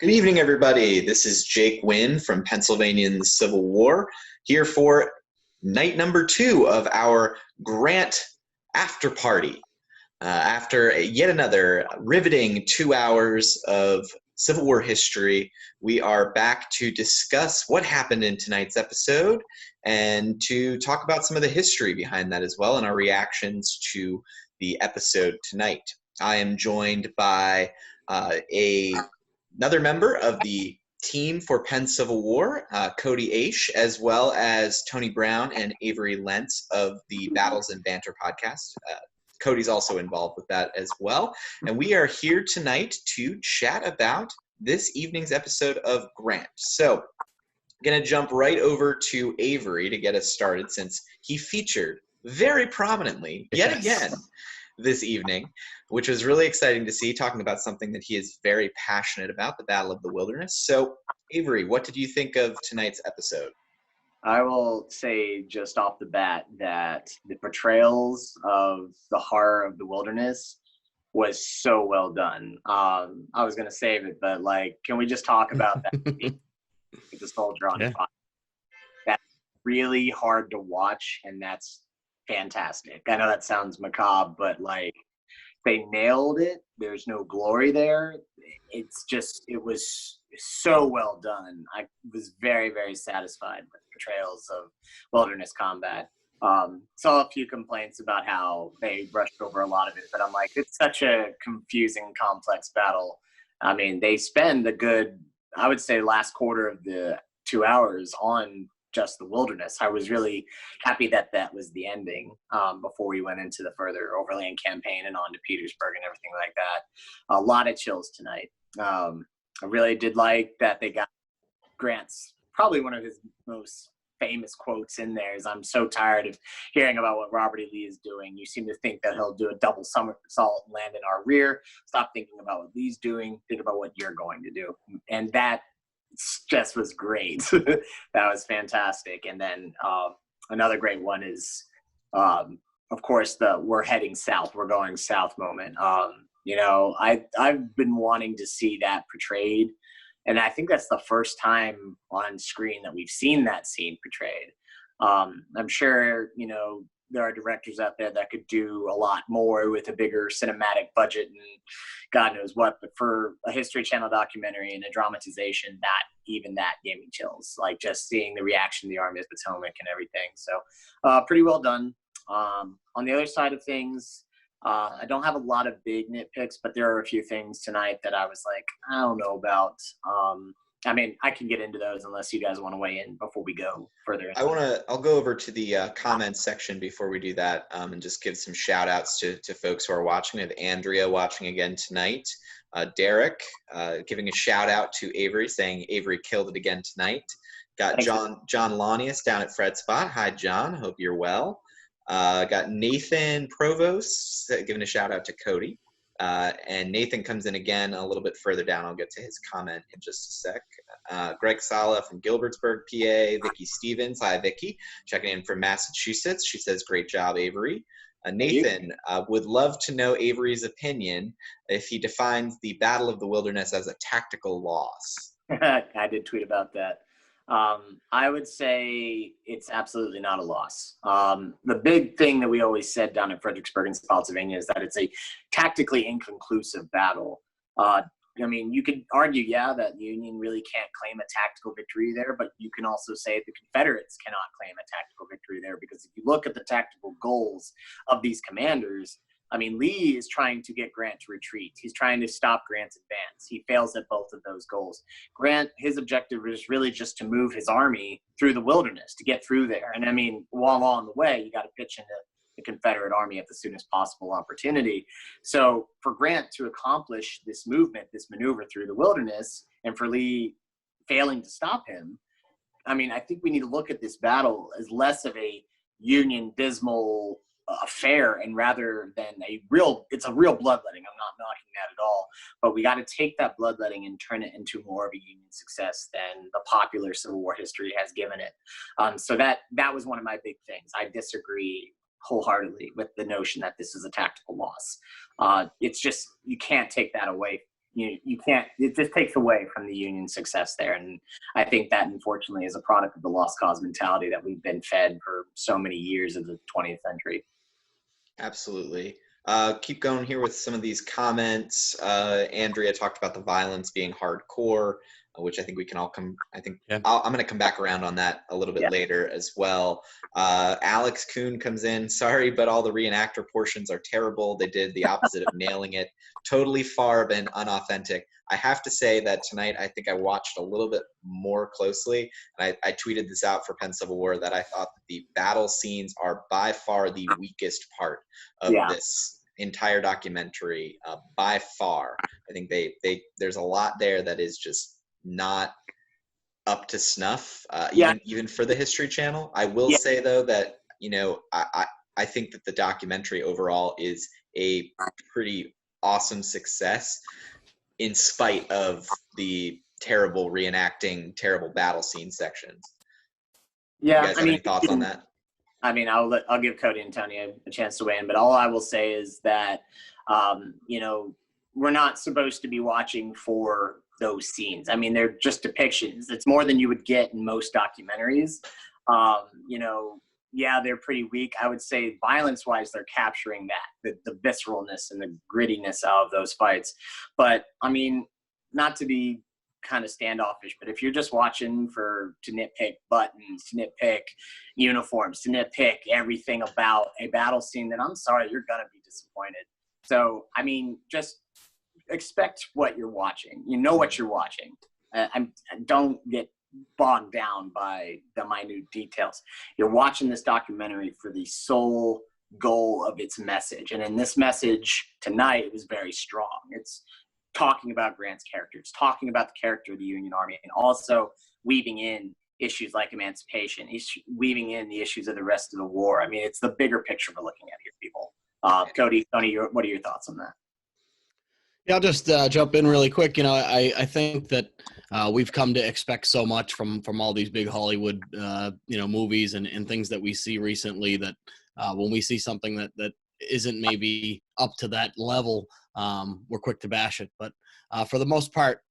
Good evening, everybody. This is Jake Wynn from Pennsylvania in the Civil War, here for night number 2 of our Grant after party. After yet another riveting 2 hours of Civil War history, we are back to discuss what happened in tonight's episode and to talk about some of the history behind that as well and our reactions to the episode tonight. I am joined by another member of the team for Penn Civil War, Cody Aish, as well as Tony Brown and Avery Lentz of the Battles and Banter podcast. Cody's also involved with that as well. And we are here tonight to chat about this evening's episode of Grant. So I'm going to jump right over to Avery to get us started, since he featured very prominently yet again this evening, which was really exciting to see, talking about something that he is very passionate about, the Battle of the Wilderness. So, Avery, what did you think of tonight's episode? I will say just off the bat that the portrayals of the horror of the wilderness was so well done. I was going to save it, but can we just talk about that? The soldier on fire. That's really hard to watch, and that's fantastic. I know that sounds macabre, but they nailed it. There's no glory there. It was so well done. I was very, very satisfied with portrayals of wilderness combat. Saw a few complaints about how they brushed over a lot of it, but I'm like, it's such a confusing, complex battle. I mean, they spend a good, I would say, last quarter of the 2 hours on just the wilderness. I was really happy that that was the ending before we went into the further overland campaign and on to Petersburg and everything like that. A lot of chills tonight. I really did like that they got Grant's, probably one of his most famous quotes in there is, "I'm so tired of hearing about what Robert E. Lee is doing. You seem to think that he'll do a double somersault and land in our rear. Stop thinking about what Lee's doing. Think about what you're going to do." And that just was great. That was fantastic. And then another great one is, of course, the "we're heading south, we're going south" moment. I've been wanting to see that portrayed, and I think that's the first time on screen that we've seen that scene portrayed. I'm sure, there are directors out there that could do a lot more with a bigger cinematic budget and God knows what, but for a History Channel documentary and a dramatization, that gave me chills, just seeing the reaction of the Army of the Potomac and everything. So pretty well done. On the other side of things, I don't have a lot of big nitpicks, but there are a few things tonight that I was like, I don't know about. I can get into those unless you guys want to weigh in before we go further. I'll go over to the comments section before we do that, and just give some shout outs to folks who are watching. We have Andrea watching again tonight. Derek giving a shout out to Avery, saying Avery killed it again tonight. Got Thanks. John Launius down at Fred Spot. Hi, John. Hope you're well. Got Nathan Provost giving a shout out to Cody. And Nathan comes in again a little bit further down. I'll get to his comment in just a sec. Greg Sala from Gilbertsburg, PA. Vicky Stevens. Hi, Vicky. Checking in from Massachusetts. She says, great job, Avery. Nathan would love to know Avery's opinion if he defines the Battle of the Wilderness as a tactical loss. I did tweet about that. I would say it's absolutely not a loss. The big thing that we always said down in Fredericksburg and Spotsylvania is that it's a tactically inconclusive battle. You could argue, that the Union really can't claim a tactical victory there, but you can also say the Confederates cannot claim a tactical victory there, because if you look at the tactical goals of these commanders, Lee is trying to get Grant to retreat. He's trying to stop Grant's advance. He fails at both of those goals. Grant, his objective is really just to move his army through the wilderness, to get through there. And while along the way, you got to pitch into the Confederate Army at the soonest possible opportunity. So for Grant to accomplish this movement, this maneuver through the wilderness, and for Lee failing to stop him, I think we need to look at this battle as less of a Union dismal affair, and rather than it's a real bloodletting. I'm not knocking that at all, but we got to take that bloodletting and turn it into more of a Union success than the popular Civil War history has given it. So that was one of my big things. I disagree wholeheartedly with the notion that this is a tactical loss. It's just, you can't take that away you can't, it just takes away from the Union's success there. And I think that unfortunately is a product of the lost cause mentality that we've been fed for so many years of the 20th century. Absolutely. Keep going here with some of these comments. Andrea talked about the violence being hardcore, which I think we can all I'm going to come back around on that a little bit later as well. Alex Kuhn comes in. Sorry, but all the reenactor portions are terrible. They did the opposite of nailing it. Totally farb and unauthentic. I have to say that tonight I think I watched a little bit more closely, and I tweeted this out for Penn Civil War, that I thought that the battle scenes are by far the weakest part of this entire documentary, by far. I think there's a lot there that is just not up to snuff, even for the History Channel. I will say though that, you know, I think that the documentary overall is a pretty awesome success, in spite of the terrible reenacting, terrible battle scene sections. Yeah, you guys have any thoughts on that? I mean, I'll give Cody and Tony a chance to weigh in, but all I will say is that, you know, we're not supposed to be watching for those scenes. I mean, they're just depictions. It's more than you would get in most documentaries. You know, yeah, they're pretty weak. I would say violence-wise, they're capturing that, the visceralness and the grittiness of those fights. But, I mean, not to be kind of standoffish, but if you're just watching to nitpick buttons, to nitpick uniforms, to nitpick everything about a battle scene, then I'm sorry, you're going to be disappointed. So, I mean, just expect what you're watching. You know what you're watching. Don't get bogged down by the minute details. You're watching this documentary for the sole goal of its message. And in this message tonight, it was very strong. It's talking about Grant's character. It's talking about the character of the Union Army, and also weaving in issues like emancipation, weaving in the issues of the rest of the war. I mean, it's the bigger picture we're looking at here, people. Cody, Tony, what are your thoughts on that? Yeah, I'll just jump in really quick. You know, I think that we've come to expect so much from all these big Hollywood, you know, movies and things that we see recently, that when we see something that isn't maybe up to that level, we're quick to bash it. But for the most part,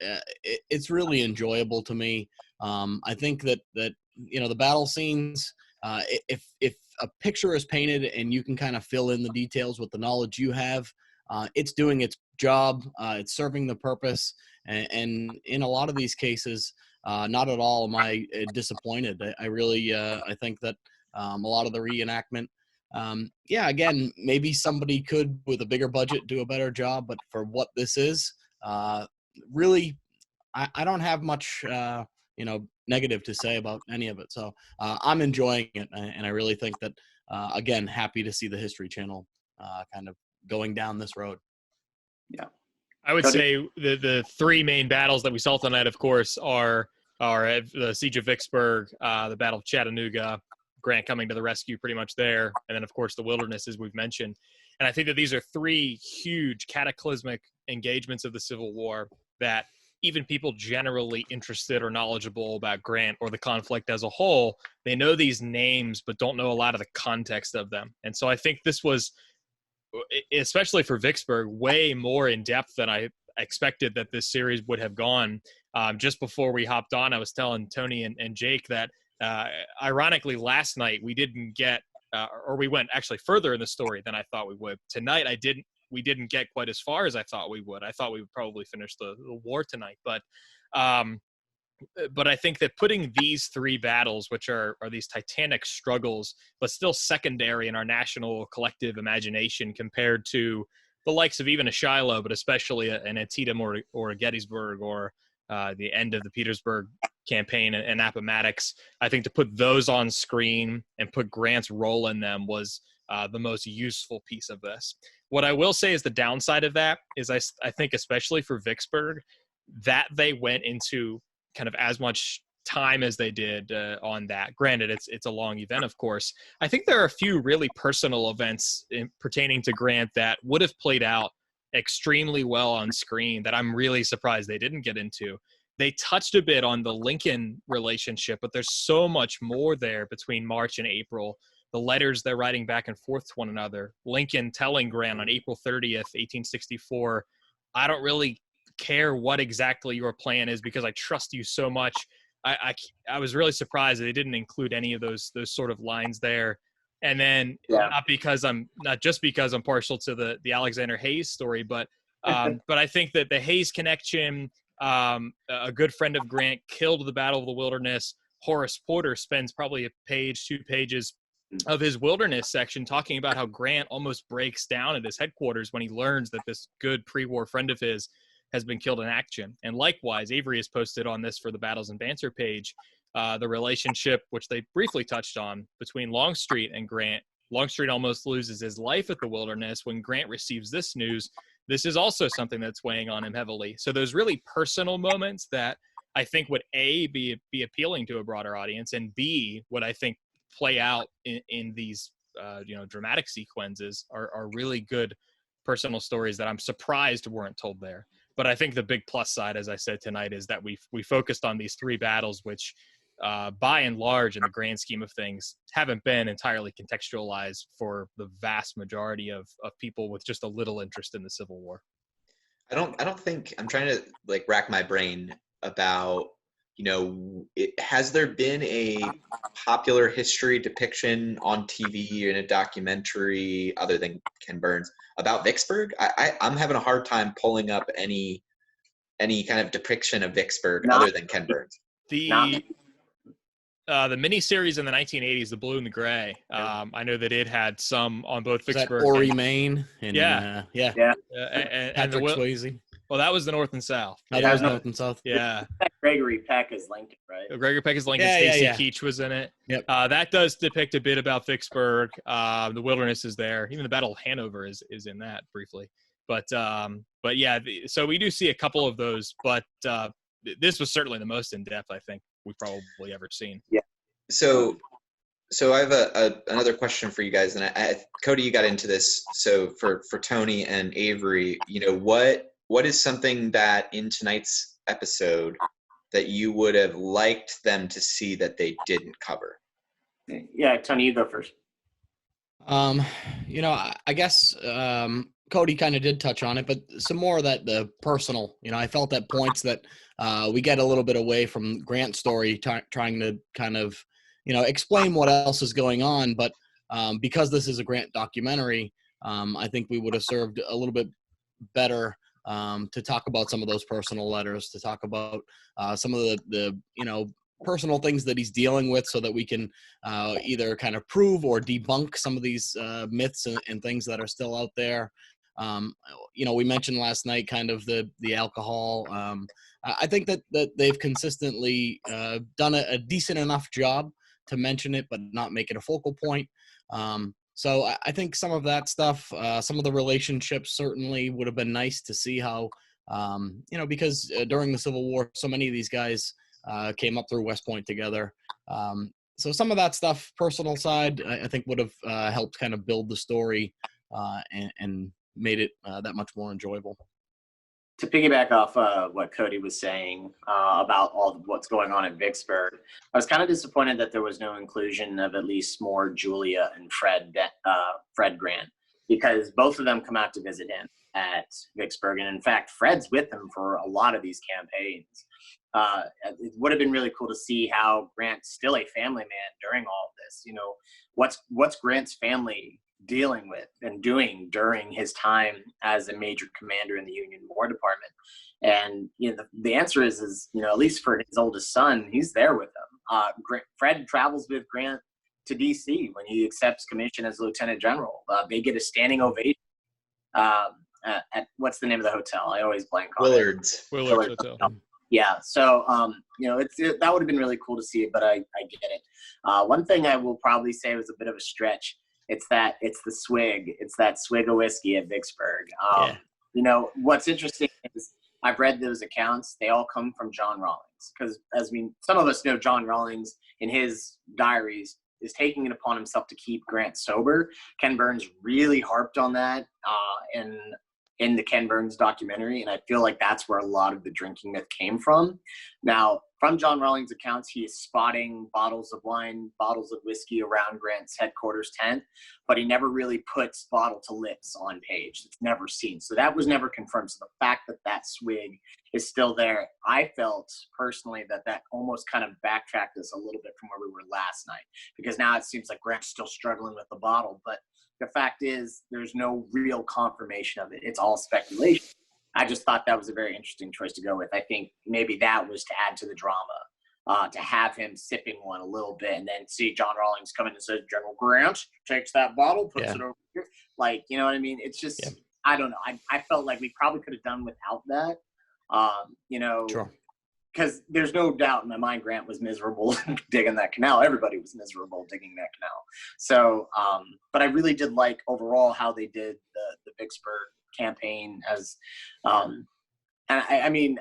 it's really enjoyable to me. I think that you know, the battle scenes, if a picture is painted and you can kind of fill in the details with the knowledge you have, it's doing its job. It's serving the purpose. And in a lot of these cases, not at all am I disappointed. I really, I think that a lot of the reenactment, yeah, again, maybe somebody could, with a bigger budget, do a better job. But for what this is, really, I don't have much, you know, negative to say about any of it. So I'm enjoying it. And I really think that, again, happy to see the History Channel kind of going down this road. Yeah. I would say the three main battles that we saw tonight, of course, are the Siege of Vicksburg, the Battle of Chattanooga, Grant coming to the rescue pretty much there, and then, of course, the Wilderness, as we've mentioned. And I think that these are three huge cataclysmic engagements of the Civil War that even people generally interested or knowledgeable about Grant or the conflict as a whole, they know these names but don't know a lot of the context of them. And so I think this was, especially for Vicksburg, way more in depth than I expected that this series would have gone. Just before we hopped on, I was telling Tony and Jake that ironically last night we didn't get, or we went actually further in the story than I thought we would. Tonight we didn't get quite as far as I thought we would. I thought we would probably finish the war tonight, but I think that putting these three battles, which are these titanic struggles, but still secondary in our national collective imagination compared to the likes of even a Shiloh, but especially an Antietam or a Gettysburg or the end of the Petersburg campaign and Appomattox, I think to put those on screen and put Grant's role in them was the most useful piece of this. What I will say is the downside of that is I think especially for Vicksburg, that they went into kind of as much time as they did on that. Granted, it's a long event, of course. I think there are a few really personal events pertaining to Grant that would have played out extremely well on screen that I'm really surprised they didn't get into. They touched a bit on the Lincoln relationship, but there's so much more there between March and April. The letters they're writing back and forth to one another. Lincoln telling Grant on April 30th, 1864, I don't really care what exactly your plan is because I trust you so much. I was really surprised that they didn't include any of those sort of lines there. And then not just because I'm partial to the Alexander Hayes story, but I think that the Hayes connection, a good friend of Grant, killed the Battle of the Wilderness. Horace Porter spends probably a page, 2 pages of his wilderness section talking about how Grant almost breaks down at his headquarters when he learns that this good pre-war friend of his has been killed in action. And likewise, Avery has posted on this for the Battles and Banter page, the relationship, which they briefly touched on, between Longstreet and Grant. Longstreet almost loses his life at the Wilderness. When Grant receives this news, this is also something that's weighing on him heavily. So those really personal moments that I think would A, be appealing to a broader audience, and B, what I think play out in these dramatic sequences are really good personal stories that I'm surprised weren't told there. But I think the big plus side, as I said tonight, is that we focused on these 3 battles, which by and large, in the grand scheme of things, haven't been entirely contextualized for the vast majority of people with just a little interest in the Civil War. I don't think, I'm trying to like rack my brain about, has there been a popular history depiction on TV or in a documentary other than Ken Burns about Vicksburg? I'm having a hard time pulling up any kind of depiction of Vicksburg other than Ken Burns. The miniseries in the 1980s, The Blue and the Gray, I know that it had some on both Vicksburg and Maine. And, and Patrick Swayze. Well, that was the North and South. Oh, that was North and South. Yeah. Gregory Peck as Lincoln, right? Gregory Peck as Lincoln. Stacy Keach was in it. Yep. That does depict a bit about Vicksburg. The Wilderness is there. Even the Battle of Hanover is in that briefly. But yeah, so we do see a couple of those. But this was certainly the most in depth I think we've probably ever seen. Yeah. So I have another question for you guys, and Cody, you got into this. So for Tony and Avery, what is something that in tonight's episode that you would have liked them to see that they didn't cover? Yeah, Tony, you go first. I guess Cody kind of did touch on it, but some more of that, the personal, I felt at points that we get a little bit away from Grant's story, trying to kind of, explain what else is going on. But because this is a Grant documentary, I think we would have served a little bit better to talk about some of those personal letters, to talk about some of the personal things that he's dealing with, so that we can either kind of prove or debunk some of these myths and things that are still out there. We mentioned last night kind of the alcohol. I think that they've consistently done a decent enough job to mention it, but not make it a focal point. So I think some of that stuff, some of the relationships certainly would have been nice to see how, because during the Civil War, so many of these guys came up through West Point together. So some of that stuff, personal side, I think would have helped kind of build the story and made it that much more enjoyable. To piggyback off what Cody was saying about all of what's going on in Vicksburg, I was kind of disappointed that there was no inclusion of at least more Julia and Fred Grant, because both of them come out to visit him at Vicksburg. And in fact, Fred's with him for a lot of these campaigns. It would have been really cool to see how Grant's still a family man during all of this. What's Grant's family dealing with and doing during his time as a major commander in the Union War Department? And the answer is at least for his oldest son, he's there with them. Fred travels with Grant to DC when he accepts commission as Lieutenant General. They get a standing ovation at what's the name of the hotel? I always blank on Willard's Hotel. Yeah, so that would have been really cool to see, but I get it. One thing I will probably say was a bit of a stretch. It's the swig. It's that swig of whiskey at Vicksburg. What's interesting is I've read those accounts. They all come from John Rawlings, because some of us know John Rawlings in his diaries is taking it upon himself to keep Grant sober. Ken Burns really harped on that in the Ken Burns documentary, and I feel like that's where a lot of the drinking myth came from. Now, from John Rawlings' accounts, he is spotting bottles of wine, bottles of whiskey around Grant's headquarters tent, but he never really puts bottle to lips on page. It's never seen. So that was never confirmed. So the fact that that swig is still there, I felt personally that almost kind of backtracked us a little bit from where we were last night, because now it seems like Grant's still struggling with the bottle. But the fact is, there's no real confirmation of it. It's all speculation. I just thought that was a very interesting choice to go with. I think maybe that was to add to the drama, to have him sipping one a little bit and then see John Rawlings come in and says, General Grant takes that bottle, puts it over here. Like, you know what I mean? It's just, I don't know. I felt like we probably could have done without that, you know, because there's no doubt in my mind Grant was miserable digging that canal. Everybody was miserable digging that canal. So, but I really did like overall how they did the Vicksburg campaign as and I mean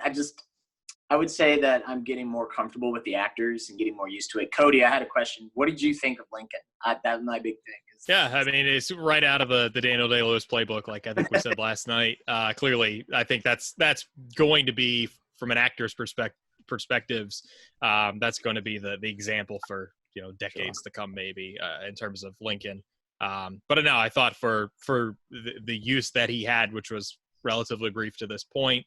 I would say that I'm getting more comfortable with the actors and getting more used to it. Cody, I had a question. What did you think of Lincoln? That's my big thing. I mean, it's right out of the Daniel Day-Lewis playbook, like I think we said last night. Clearly, I think that's going to be, from an actor's perspectives, that's going to be the example for, you know, decades to come, maybe, in terms of Lincoln. But no, I thought for the use that he had, which was relatively brief to this point,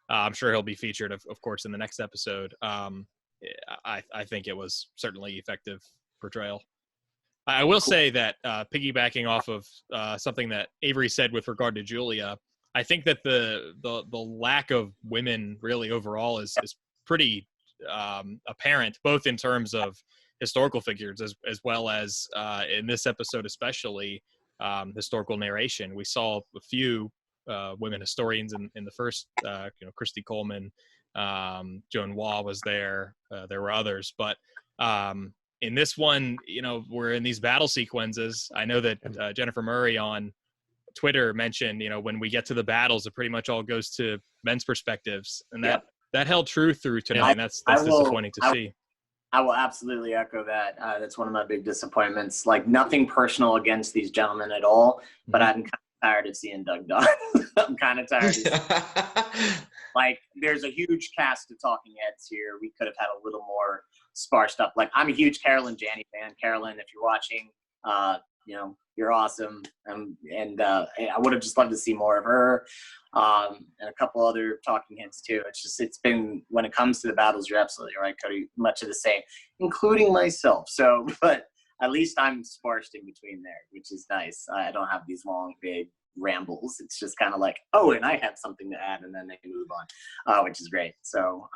I'm sure he'll be featured, of course, in the next episode. I think it was certainly effective portrayal. I will say that, piggybacking off of something that Avery said with regard to Julia, I think that the lack of women really overall is pretty apparent, both in terms of historical figures as well as in this episode especially, historical narration. We saw a few women historians in the first, you know, Christy Coleman, Joan Waugh was there. There were others, but in this one, you know, we're in these battle sequences. I know that Jennifer Murray on Twitter mentioned, you know, when we get to the battles, it pretty much all goes to men's perspectives, and that held true through tonight. And that's disappointing to see. I will absolutely echo that. That's one of my big disappointments. Like, nothing personal against these gentlemen at all, but I'm kind of tired of seeing Doug Don. I'm kind of tired of like, there's a huge cast of talking heads here. We could have had a little more sparse stuff. Like, I'm a huge Carolyn Janney fan. Carolyn, if you're watching, you know, you're awesome. And I would have just loved to see more of her, and a couple other talking heads too. It's been, when it comes to the battles, you're absolutely right, Cody, much of the same, including myself. So, but at least I'm sparsed in between there, which is nice. I don't have these long, big rambles. It's just kind of like, oh, and I have something to add, and then they can move on, which is great. So,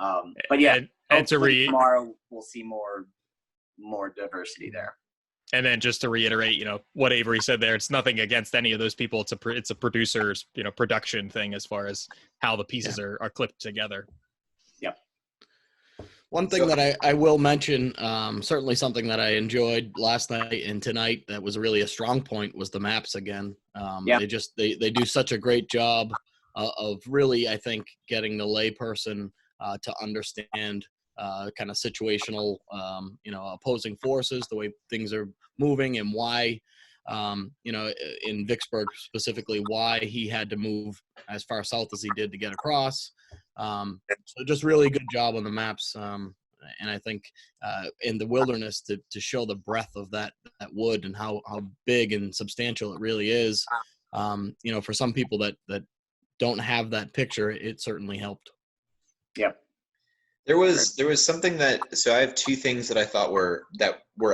but yeah, and tomorrow we'll see more diversity there. And then just to reiterate, you know, what Avery said there, it's nothing against any of those people. It's a producer's, you know, production thing as far as how the pieces are clipped together. Yep. One thing that I will mention, certainly something that I enjoyed last night and tonight that was really a strong point, was the maps again. They do such a great job of really, I think, getting the layperson to understand kind of situational, you know, opposing forces, the way things are moving, and why, you know, in Vicksburg specifically, why he had to move as far south as he did to get across. So just really good job on the maps. And I think in the wilderness to show the breadth of that wood and how big and substantial it really is, you know, for some people that don't have that picture, it certainly helped. Yep. There was something so I have two things that I thought were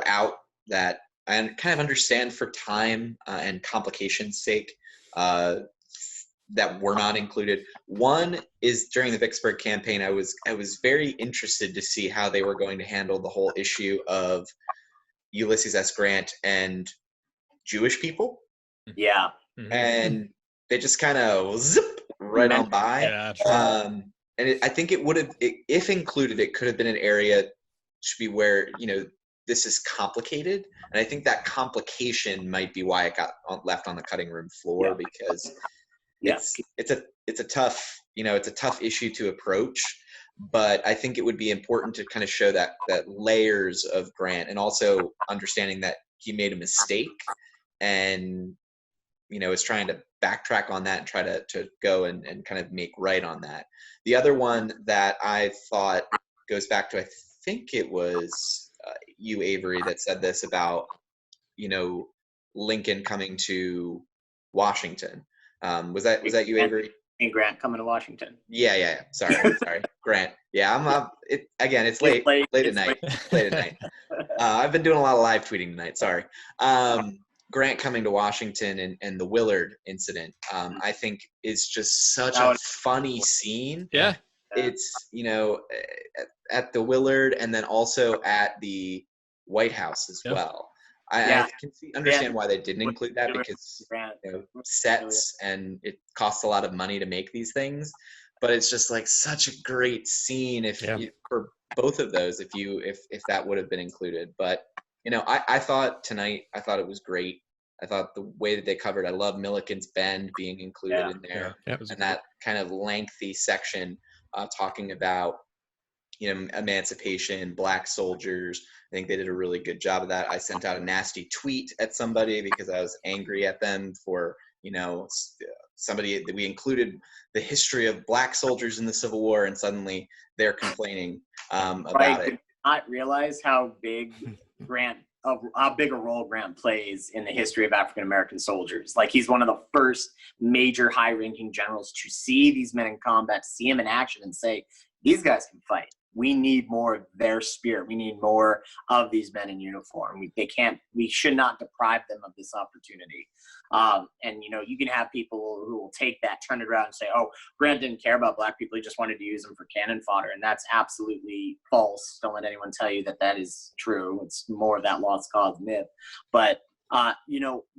out that I kind of understand for time and complication's sake that were not included. One is during the Vicksburg campaign, I was very interested to see how they were going to handle the whole issue of Ulysses S. Grant and Jewish people. Yeah. And they just kind of zip right on by. Yeah, sure. And I think it would have, if included, it could have been an area to be where, you know, this is complicated. And I think that complication might be why it got left on the cutting room floor, because it's a tough, you know, it's a tough issue to approach. But I think it would be important to kind of show that layers of Grant, and also understanding that he made a mistake and, you know, is trying to backtrack on that and try to go and kind of make right on that. The other one that I thought goes back to, I think it was you, Avery, that said this about, Lincoln coming to Washington. Was that you, Avery? And Grant coming to Washington. Yeah. Sorry, Grant. Yeah, it's late at night. Late at night. I've been doing a lot of live tweeting tonight. Sorry. Grant coming to Washington and the Willard incident, I think is just such a funny scene. Yeah. It's, at the Willard and then also at the White House as well. I can understand why they didn't include that, because sets and it costs a lot of money to make these things. But it's just like such a great scene for both of those if that would have been included. But I thought tonight, I thought it was great. I thought the way that they covered, I love Milliken's Bend being included in there, and that kind of lengthy section talking about emancipation, black soldiers. I think they did a really good job of that. I sent out a nasty tweet at somebody because I was angry at them for somebody that we included the history of black soldiers in the Civil War, and suddenly they're complaining about it. I did not realize how big how big a role Grant plays in the history of African American soldiers. Like, he's one of the first major high-ranking generals to see these men in combat, to see him in action and say, these guys can fight. We need more of their spirit. We need more of these men in uniform. We should not deprive them of this opportunity. And you can have people who will take that, turn it around and say, oh, Grant didn't care about black people. He just wanted to use them for cannon fodder. And that's absolutely false. Don't let anyone tell you that is true. It's more of that lost cause myth. But,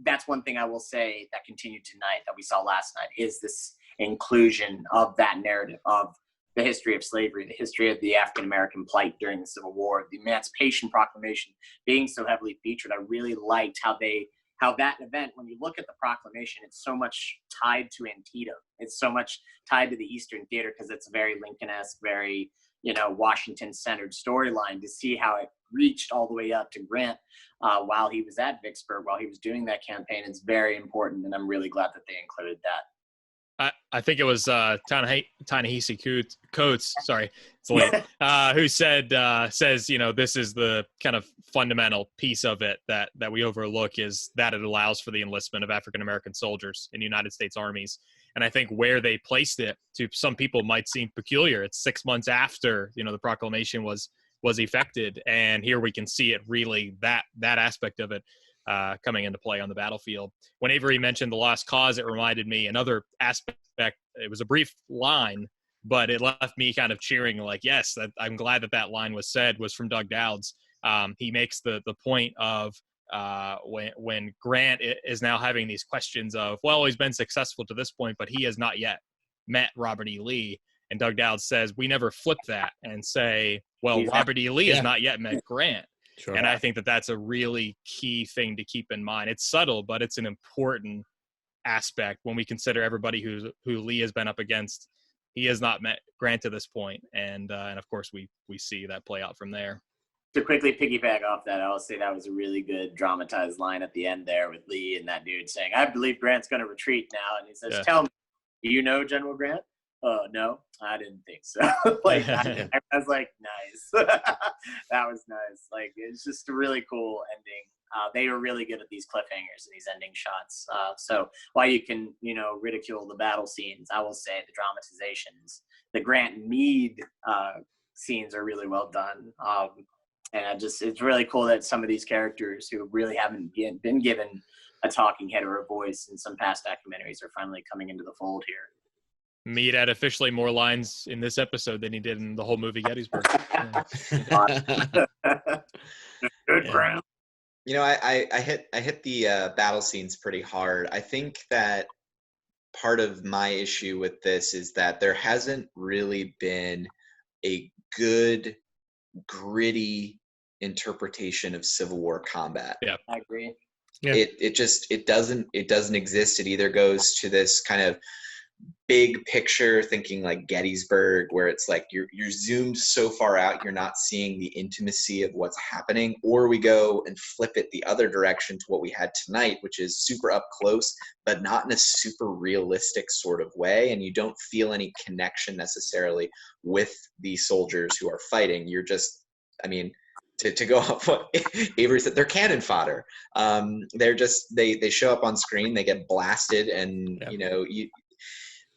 that's one thing I will say that continued tonight that we saw last night is this inclusion of that narrative of the history of slavery, the history of the African-American plight during the Civil War, the Emancipation Proclamation being so heavily featured. I really liked how that event, when you look at the proclamation, it's so much tied to Antietam. It's so much tied to the Eastern Theater because it's a very Lincoln-esque, very, Washington-centered storyline. To see how it reached all the way up to Grant while he was at Vicksburg, while he was doing that campaign, it's very important, and I'm really glad that they included that. I think it was Ta-Nehisi Coates, sorry, it's late, who says, this is the kind of fundamental piece of it that we overlook, is that it allows for the enlistment of African-American soldiers in the United States armies. And I think where they placed it, to some people, might seem peculiar. It's 6 months after, the proclamation was effected. And here we can see it really, that aspect of it coming into play on the battlefield. When Avery mentioned the lost cause, it reminded me another aspect. It was a brief line, but it left me kind of cheering, like, yes, I'm glad that line was said, was from Doug Dowds. He makes the point of when Grant is now having these questions of, well, he's been successful to this point, but he has not yet met Robert E. Lee. And Doug Dowds says, we never flip that and say, well, Robert E. Lee has not yet met Grant. Sure. And I think that that's a really key thing to keep in mind. It's subtle, but it's an important aspect when we consider everybody who Lee has been up against. He has not met Grant to this point, and of course we see that play out from there. To quickly piggyback off that, I'll say that was a really good dramatized line at the end there with Lee and that dude saying, I believe Grant's going to retreat now. And he says, Tell me, do you know General Grant? No, I didn't think so. I was like, nice. That was nice. Like, it's just a really cool ending. They were really good at these cliffhangers and these ending shots. So while you can, ridicule the battle scenes, I will say the dramatizations, the Grant Meade scenes are really well done. And it's really cool that some of these characters who really haven't been given a talking head or a voice in some past documentaries are finally coming into the fold here. Meade had officially more lines in this episode than he did in the whole movie Gettysburg. Good Grant. I hit the battle scenes pretty hard. I think that part of my issue with this is that there hasn't really been a good, gritty interpretation of Civil War combat. Yeah, I agree. Yeah. It doesn't exist. It either goes to this kind of big picture, thinking like Gettysburg, where it's like you're zoomed so far out, you're not seeing the intimacy of what's happening. Or we go and flip it the other direction to what we had tonight, which is super up close, but not in a super realistic sort of way. And you don't feel any connection necessarily with the soldiers who are fighting. You're just, I mean, to go off what Avery said, they're cannon fodder. They're just, they show up on screen, they get blasted, and Yep. you know,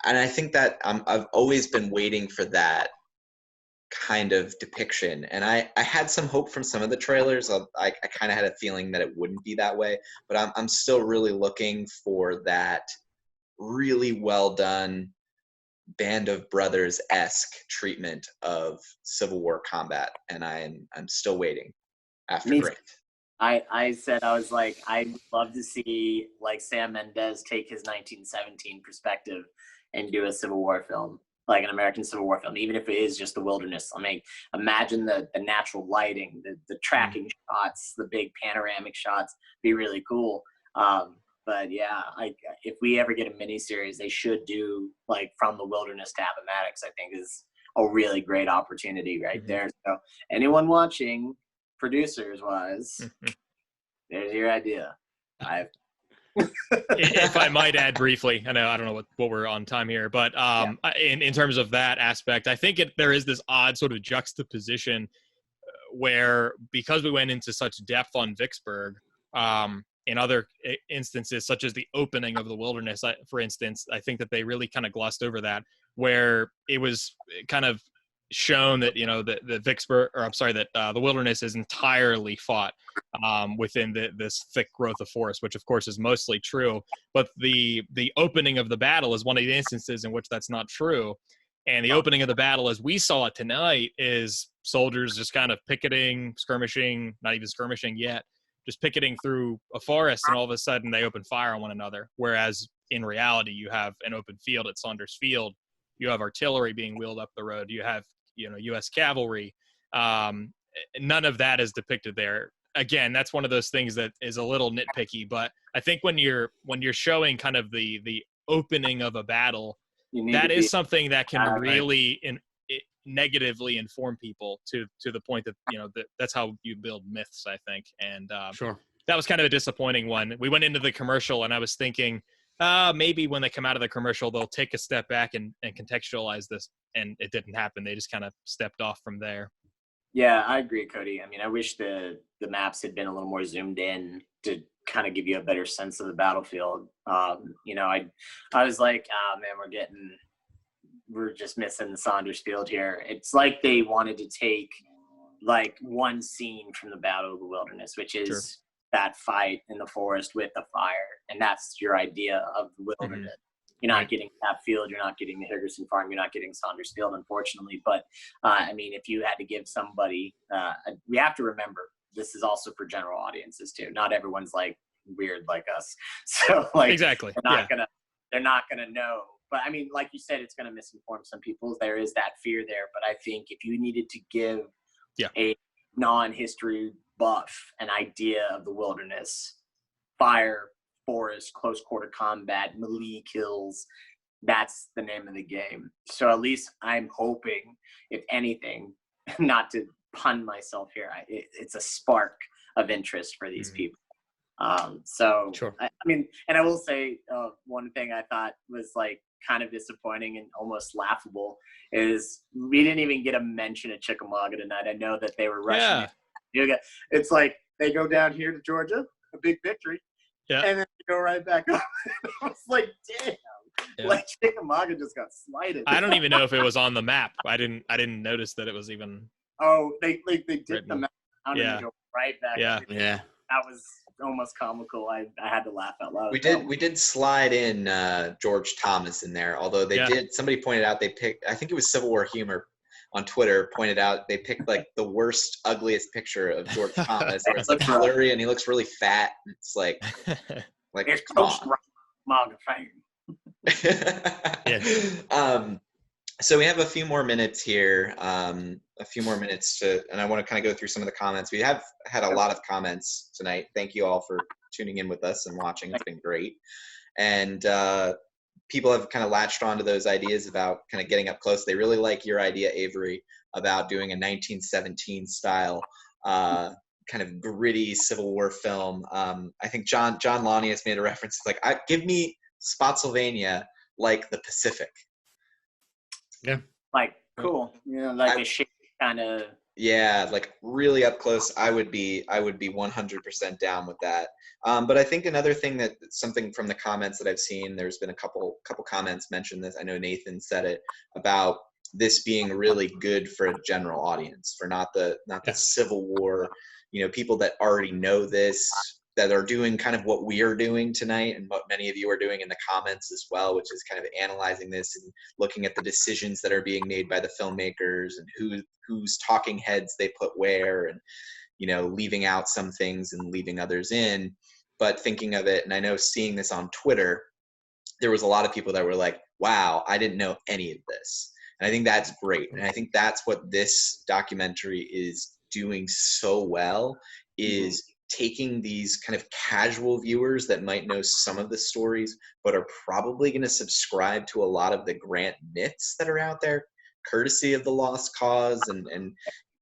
and I think that I've always been waiting for that kind of depiction. And I had some hope from some of the trailers. I kind of had a feeling that it wouldn't be that way, but I'm still really looking for that really well done Band of Brothers-esque treatment of Civil War combat. And I'm still waiting after Me Grant. I said, I was like, I'd love to see like Sam Mendes take his 1917 perspective and do a Civil War film, like an American Civil War film, even if it is just the wilderness. I mean, imagine the natural lighting, the tracking shots, the big panoramic shots, be really cool. But yeah, if we ever get a miniseries, they should do like From the Wilderness to Appomattox. I think is a really great opportunity right there. So anyone watching, producers wise, there's your idea. If I might add briefly, I don't know what we're on time here, but in terms of that aspect, I think there is this odd sort of juxtaposition where, because we went into such depth on Vicksburg, in other instances, such as the opening of the wilderness, for instance, I think that they really kind of glossed over that, where it was kind of shown that, the Vicksburg, or I'm sorry, that the wilderness is entirely fought within this thick growth of forest, which of course is mostly true. But the opening of the battle is one of the instances in which that's not true. And the opening of the battle, as we saw it tonight, is soldiers just kind of picketing, skirmishing, not even skirmishing yet, just picketing through a forest, and all of a sudden they open fire on one another. Whereas in reality, you have an open field at Saunders Field. You have artillery being wheeled up the road. You have, U.S. cavalry. None of that is depicted there. Again, that's one of those things that is a little nitpicky, but I think when you're showing kind of the opening of a battle, that is something that can really negatively inform people to the point that, that's how you build myths, I think. And Sure. That was kind of a disappointing one. We went into the commercial and I was thinking, maybe when they come out of the commercial, they'll take a step back and contextualize this. And it didn't happen. They just kind of stepped off from there. Yeah, I agree, Cody. I mean, I wish the maps had been a little more zoomed in to kind of give you a better sense of the battlefield. I was like, oh man, we're just missing the Saunders Field here. It's like they wanted to take like one scene from the Battle of the Wilderness, which is that fight in the forest with the fire. And that's your idea of the wilderness. You're not getting that field. You're not getting the Higgerson Farm. You're not getting Saunders Field, unfortunately. But, I mean, if you had to give somebody, we have to remember, this is also for general audiences, too. Not everyone's, like, weird like us. So, like, exactly. They're not gonna know. But, I mean, like you said, it's going to misinform some people. There is that fear there. But I think if you needed to give a non-history buff an idea of the wilderness, fire, forest, close quarter combat, melee kills, that's the name of the game. So at least I'm hoping, if anything, not to pun myself here, it's a spark of interest for these people. So I mean, and I will say one thing I thought was like kind of disappointing and almost laughable is we didn't even get a mention of Chickamauga tonight. I know that they were rushing. It's like they go down here to Georgia, a big victory. Yeah. And then they go right back up. I was like, damn. Yeah. Like Chickamauga just got slighted. I don't even know if it was on the map. I didn't notice that it was even. Oh, they did the map and go right back. Yeah. That was almost comical. I had to laugh out loud. We did slide in George Thomas in there, although somebody pointed out they picked, I think it was Civil War Humor on Twitter, pointed out they picked like the worst, ugliest picture of George Thomas. Where it's like blurry and he looks really fat. It's like it's Coach Maga fame. So we have a few more minutes here, and I want to kind of go through some of the comments. We have had a lot of comments tonight. Thank you all for tuning in with us and watching. It's been great. And people have kind of latched onto those ideas about kind of getting up close. They really like your idea, Avery, about doing a 1917 style kind of gritty Civil War film. I think John Lonnie has made a reference. It's like, give me Spotsylvania like the Pacific. Yeah. Like, cool. You know, like a shape kind of. Yeah, like really up close. I would be 100% down with that. But I think another thing something from the comments that I've seen, there's been a couple comments mentioned this. I know Nathan said it about this being really good for a general audience, for not the Civil War, people that already know this, that are doing kind of what we are doing tonight and what many of you are doing in the comments as well, which is kind of analyzing this and looking at the decisions that are being made by the filmmakers and whose talking heads they put where, and leaving out some things and leaving others in. But thinking of it, and I know seeing this on Twitter, there was a lot of people that were like, wow, I didn't know any of this. And I think that's great. And I think that's what this documentary is doing so well, is taking these kind of casual viewers that might know some of the stories, but are probably going to subscribe to a lot of the Grant myths that are out there, courtesy of the Lost Cause and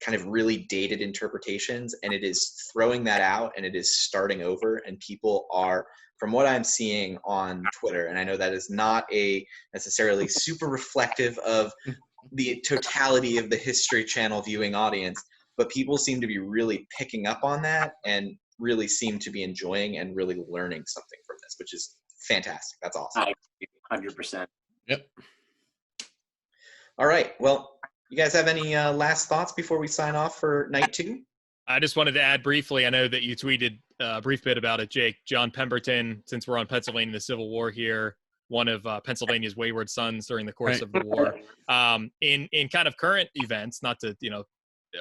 kind of really dated interpretations. And it is throwing that out, and it is starting over. And people are, from what I'm seeing on Twitter, and I know that is not a necessarily super reflective of the totality of the History Channel viewing audience, but people seem to be really picking up on that and really seem to be enjoying and really learning something from this, which is fantastic. That's awesome. I agree, 100%. Yep. All right. Well, you guys have any last thoughts before we sign off for night 2? I just wanted to add briefly, I know that you tweeted a brief bit about it, Jake. John Pemberton, since we're on Pennsylvania, the Civil War here, one of Pennsylvania's wayward sons during the course of the war. In kind of current events, not to,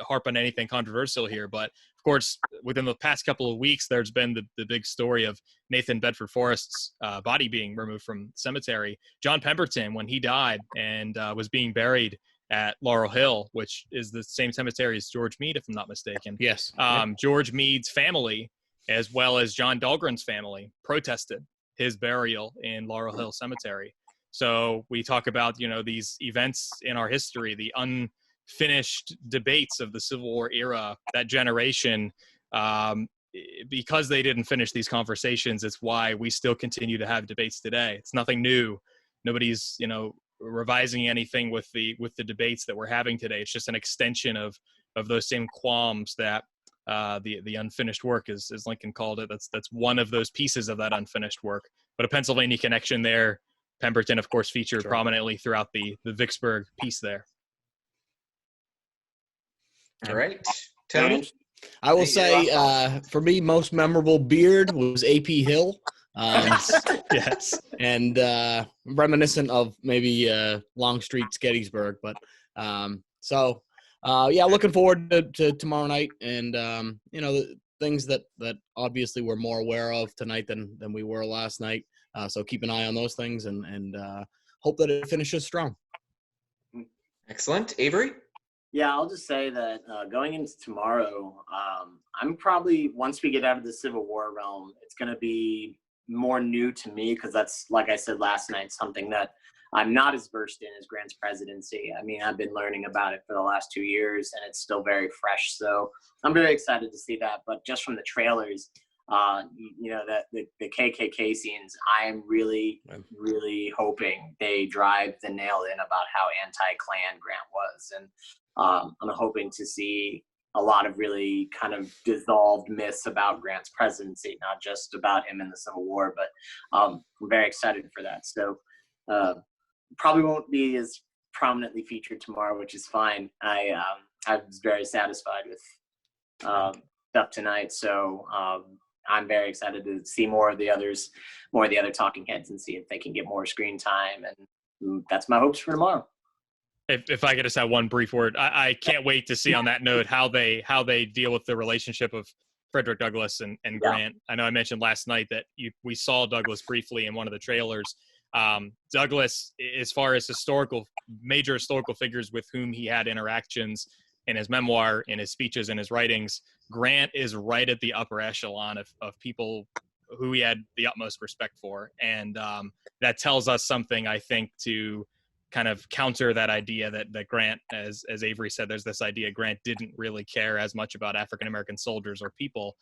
harp on anything controversial here, but of course, within the past couple of weeks, there's been the big story of Nathan Bedford Forrest's body being removed from cemetery. John Pemberton, when he died and was being buried at Laurel Hill, which is the same cemetery as George Meade, if I'm not mistaken. Yes. George Meade's family, as well as John Dahlgren's family, protested his burial in Laurel Hill Cemetery. So we talk about, these events in our history, the unfinished debates of the Civil War era, that generation, because they didn't finish these conversations, it's why we still continue to have debates today. It's nothing new. Nobody's, revising anything with the debates that we're having today. It's just an extension of those same qualms that the unfinished work, as Lincoln called it. That's one of those pieces of that unfinished work. But a Pennsylvania connection there. Pemberton, of course, featured prominently throughout the Vicksburg piece there. All right, Tony. I will say, for me, most memorable beard was AP Hill. Yes. And reminiscent of maybe Longstreet's Gettysburg. But looking forward to tomorrow night, and the things that obviously we're more aware of tonight than we were last night. So keep an eye on those things, and hope that it finishes strong. Excellent. Avery? Yeah, I'll just say that going into tomorrow, I'm probably, once we get out of the Civil War realm, it's going to be more new to me, because that's, like I said last night, something that I'm not as versed in as Grant's presidency. I mean, I've been learning about it for the last 2 years, and it's still very fresh. So I'm very excited to see that. But just from the trailers, that the KKK scenes, I am really, really hoping they drive the nail in about how anti-Klan Grant was. And I'm hoping to see a lot of really kind of dissolved myths about Grant's presidency, not just about him in the Civil War, but I'm very excited for that. So probably won't be as prominently featured tomorrow, which is fine. I was very satisfied with stuff tonight. So I'm very excited to see more of the other talking heads, and see if they can get more screen time. And that's my hopes for tomorrow. If I could just have one brief word, I can't wait to see on that note how they deal with the relationship of Frederick Douglass and Grant. I know I mentioned last night that we saw Douglass briefly in one of the trailers. Douglass, as far as major historical figures with whom he had interactions in his memoir, in his speeches, in his writings, Grant is right at the upper echelon of people who he had the utmost respect for. And that tells us something, I think, to kind of counter that idea that Grant, as Avery said, there's this idea Grant didn't really care as much about African-American soldiers or people.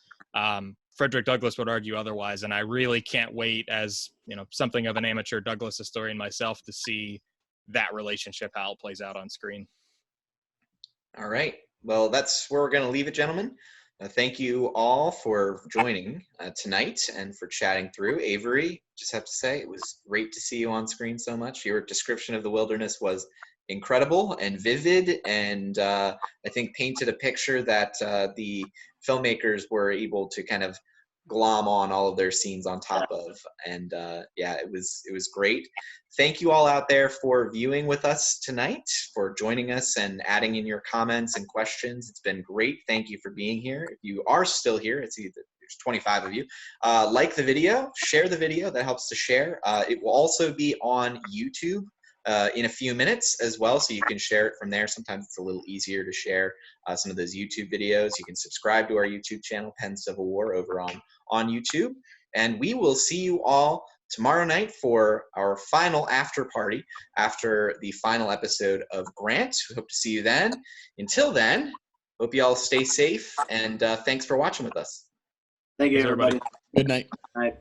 Frederick Douglass would argue otherwise. And I really can't wait, as something of an amateur Douglass historian myself, to see that relationship, how it plays out on screen. All right. Well, that's where we're going to leave it, gentlemen. Thank you all for joining tonight and for chatting through. Avery, just have to say, it was great to see you on screen so much. Your description of the wilderness was incredible and vivid, and I think painted a picture that the filmmakers were able to kind of glom on all of their scenes on top of. And yeah, it was great. Thank you all out there for viewing with us tonight, for joining us and adding in your comments and questions. It's been great. Thank you for being here. If you are still here, there's 25 of you. Like the video, share the video. That helps to share. It will also be on YouTube in a few minutes as well, so you can share it from there. Sometimes it's a little easier to share some of those YouTube videos. You can subscribe to our YouTube channel, Penn Civil War, over on YouTube. And we will see you all tomorrow night for our final after party after the final episode of Grant. We hope to see you then. Until then, hope you all stay safe, and thanks for watching with us. Thank you, Thanks, everybody. everybody. Good night. All right.